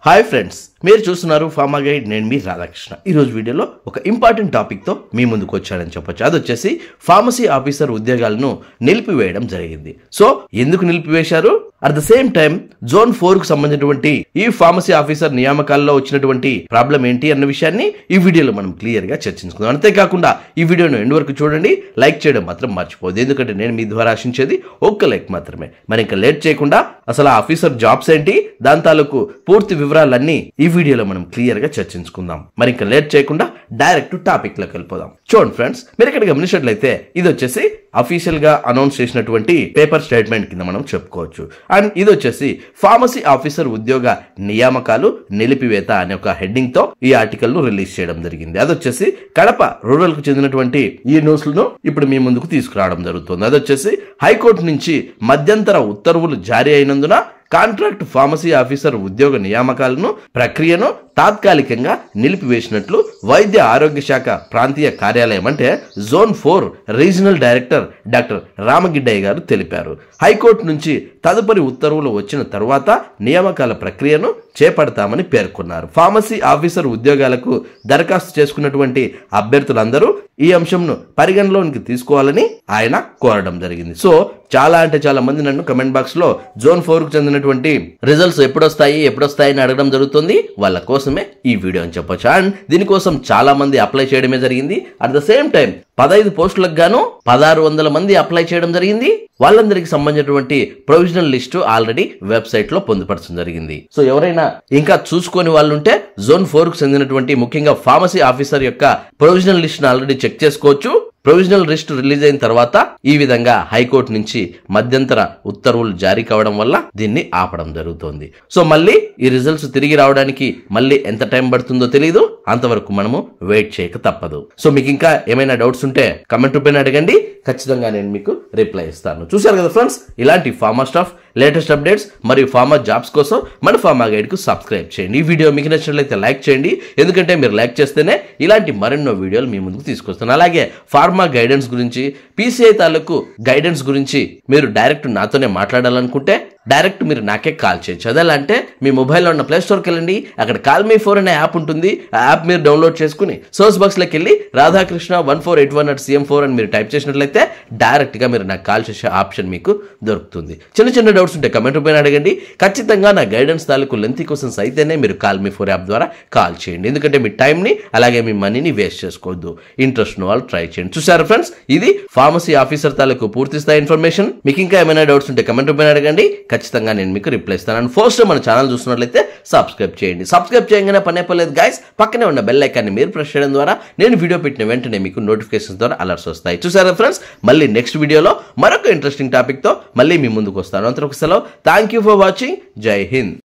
Hi friends, మీరు చూస్తున్నారు pharma guide. నేను మీ రాధాకృష్ణ. ఈరోజు వీడియోలో ఒక ఇంపార్టెంట్ టాపిక్తో మీ ముందుకు వచ్చాడని చెప్పొచ్చు. అది వచ్చేసి ఫార్మసీ ఆఫీసర్ ఉద్యోగాలను నిలిపివేయడం జరిగింది. సో ఎందుకు నిలిపివేశారు, at the same time zone 4 కు సంబంధించినటువంటి ఈ ఫార్మసీ ఆఫీసర్ నియామకాల్లో వచ్చినటువంటి ప్రాబ్లం ఏంటి అన్న విషయాన్ని ఈ వీడియోలో మనం క్లియర్ గా చర్చించుకుందాం. అంతేకాకుండా ఈ వీడియోను ఎండ్ వరకు చూడండి, లైక్ చేయడం మాత్రం మర్చిపోదు. ఎందుకంటే నేను మీ ద్వారా ఆశించేది ఒక్క లైక్ మాత్రమే. మరి ఇంకా లేట్ చేయకుండా అసలు ఆ ఆఫీసర్ జాబ్స్ ఏంటి, దాని తాలూకు పూర్తి వివరాలన్నీ ఈ వీడియోలో మనం క్లియర్ గా చర్చించుకుందాం. మరి ఇంకా లేట్ చేయకుండా డైరెక్ట్ టాపిక్ లోకి వెళ్ళిపోదాం. చూడండి ఫ్రెండ్స్, మీరు ఇక్కడ గమనించినట్లయితే ఇది వచ్చేసి అఫీషియల్ గా అనౌన్స్ చేసినటువంటి పేపర్ స్టేట్మెంట్ కింద మనం చెప్పుకోవచ్చు. అండ్ ఇది వచ్చేసి ఫార్మసీ ఆఫీసర్ ఉద్యోగ నియామకాలు నిలిపివేత అనే ఒక హెడ్డింగ్ తో ఈ ఆర్టికల్ ను రిలీజ్ చేయడం జరిగింది. అది వచ్చేసి కడప రూరల్ కు చెందినటువంటి ఈ న్యూస్ ను ఇప్పుడు మీ ముందుకు తీసుకురావడం జరుగుతుంది. అది వచ్చేసి హైకోర్టు నుంచి మధ్యంతర ఉత్తర్వులు జారీ అయినందున కాంట్రాక్ట్ ఫార్మసీ ఆఫీసర్ ఉద్యోగ నియామకాలను ప్రక్రియను తాత్కాలికంగా నిలిపివేసినట్లు వైద్య ఆరోగ్య శాఖ ప్రాంతీయ కార్యాలయం అంటే zone 4 regional director doctor Ramagiddaiah గారు తెలిపారు. హైకోర్టు నుంచి తదుపరి ఉత్తర్వులు వచ్చిన తర్వాత నియామకాల ప్రక్రియను చేపడతామని పేర్కొన్నారు. ఫార్మసీ ఆఫీసర్ ఉద్యోగాలకు దరఖాస్తు చేసుకున్నటువంటి అభ్యర్థులందరూ ఈ అంశంను పరిగణలోనికి తీసుకోవాలని ఆయన కోరడం జరిగింది. సో చాలా మంది నన్ను కమెంట్ బాక్స్ లో జోన్ 4 కు చెందినటువంటి రిజల్ట్స్ ఎప్పుడొస్తాయి అని అడగడం జరుగుతుంది. వాళ్ళ కోసమే ఈ వీడియో అని చెప్పొచ్చు. అండ్ దీనికోసం చాలా మంది అప్లై చేయడమే జరిగింది. అట్ ద సేమ్ టైం 15 పోస్టులకు గాను 1600 మంది అప్లై చేయడం జరిగింది. వాళ్ళందరికి సంబంధించినటువంటి ప్రొవిజనల్ లిస్టు ఆల్రెడీ వెబ్సైట్ లో పొందుపరచడం జరిగింది. సో ఎవరైనా ఇంకా చూసుకొని వాళ్ళు ఉంటే జోన్ 4 కు చెందినటువంటి ముఖ్యంగా ఫార్మసీ ఆఫీసర్ యొక్క ప్రొవిజనల్ లిస్ట్ ఆల్రెడీ చెక్ చేసుకోవచ్చు. ప్రొవిజనల్ లిస్ట్ రిలీజ్ అయిన తర్వాత ఈ విధంగా హైకోర్టు నుంచి మధ్యంతర ఉత్తర్వులు జారీ కావడం వల్ల దీన్ని ఆపడం జరుగుతోంది. సో మళ్ళీ ఈ రిజల్ట్స్ తిరిగి రావడానికి మళ్ళీ ఎంత టైం పడుతుందో తెలియదు. అంతవరకు మనము వెయిట్ చేయక తప్పదు. సో మీకు ఇంకా ఏమైనా డౌట్స్ ఉంటే కమెంట్ రూపేణ అడగండి, ఖచ్చితంగా నేను మీకు రిప్లై ఇస్తాను. చూశారు కదా ఫ్రెండ్స్, ఇలాంటి ఫార్మా స్టాఫ్ లేటెస్ట్ అప్డేట్స్ మరియు ఫార్మా జాబ్స్ కోసం మన ఫార్మా గైడ్ కు సబ్స్క్రైబ్ చేయండి. ఈ వీడియో మీకు నచ్చినట్లయితే లైక్ చేయండి, ఎందుకంటే మీరు లైక్ చేస్తేనే ఇలాంటి మరెన్నో వీడియోలు మీ ముందుకు తీసుకొస్తాను. అలాగే ఫార్మా గైడెన్స్ గురించి, పీసీఐ తాలూకు గైడెన్స్ గురించి మీరు డైరెక్ట్ నాతోనే మాట్లాడాలనుకుంటే డైరెక్ట్ మీరు నాకే కాల్ చేయొచ్చు. అదేలా మీ మొబైల్లో ఉన్న ప్లే స్టోర్కి వెళ్ళండి, అక్కడ కాల్ మీ 4 అనే యాప్ ఉంటుంది. ఆ యాప్ మీరు డౌన్లోడ్ చేసుకుని సోర్స్ బాక్స్ లోకి వెళ్ళి రాధాకృష్ణ 1481@cm4 అని మీరు టైప్ చేసినట్లయితే డైరెక్ట్ గా మీరు నాకు కాల్ చేసే ఆప్షన్ మీకు దొరుకుతుంది. చిన్న డౌట్స్ ఉంటే కమెంట్ రూపేణ అడగండి. ఖచ్చితంగా నా గైడెన్స్ తాలూకు లెంతీ క్వశ్చన్స్ అయితేనే మీరు కాల్ మీ 4 యాప్ ద్వారా కాల్ చేయండి. ఎందుకంటే మీ టైంని అలాగే మీ మనీని వేస్ట్ చేసుకోవద్దు. ఇంట్రెస్ట్ ఉన్న వాళ్ళు ట్రై చేయండి. చూసారు ఫ్రెండ్స్, ఇది ఫార్మసీ ఆఫీసర్ తాలూకు పూర్తి స్థాయి ఇన్ఫర్మేషన్. మీకు ఇంకా ఏమైనా డౌట్స్ ఉంటే కమెంట్ రూపేణ అడగండి, ఖచ్చితంగా నేను మీకు రిప్లై ఇస్తాను. అండ్ ఫస్ట్ మన ఛానల్ చూస్తున్నట్లయితే సబ్స్క్రైబ్ చేయండి. సబ్స్క్రైబ్ చేయగానే పనే పర్లేదు గైస్, పక్కనే ఉన్న బెల్ ఐకాన్ని మీరు ప్రెస్ చేయడం ద్వారా నేను వీడియో పెట్టిన వెంటనే మీకు నోటిఫికేషన్స్ ద్వారా అలర్ట్స్ వస్తాయి. చూసారా ఫ్రెండ్స్, మళ్ళీ నెక్స్ట్ వీడియోలో మరొక ఇంట్రెస్టింగ్ టాపిక్ తో మళ్ళీ మీ ముందుకు వస్తాను. అంతవరకు సెలవు. Thank you for watching. జై హింద్.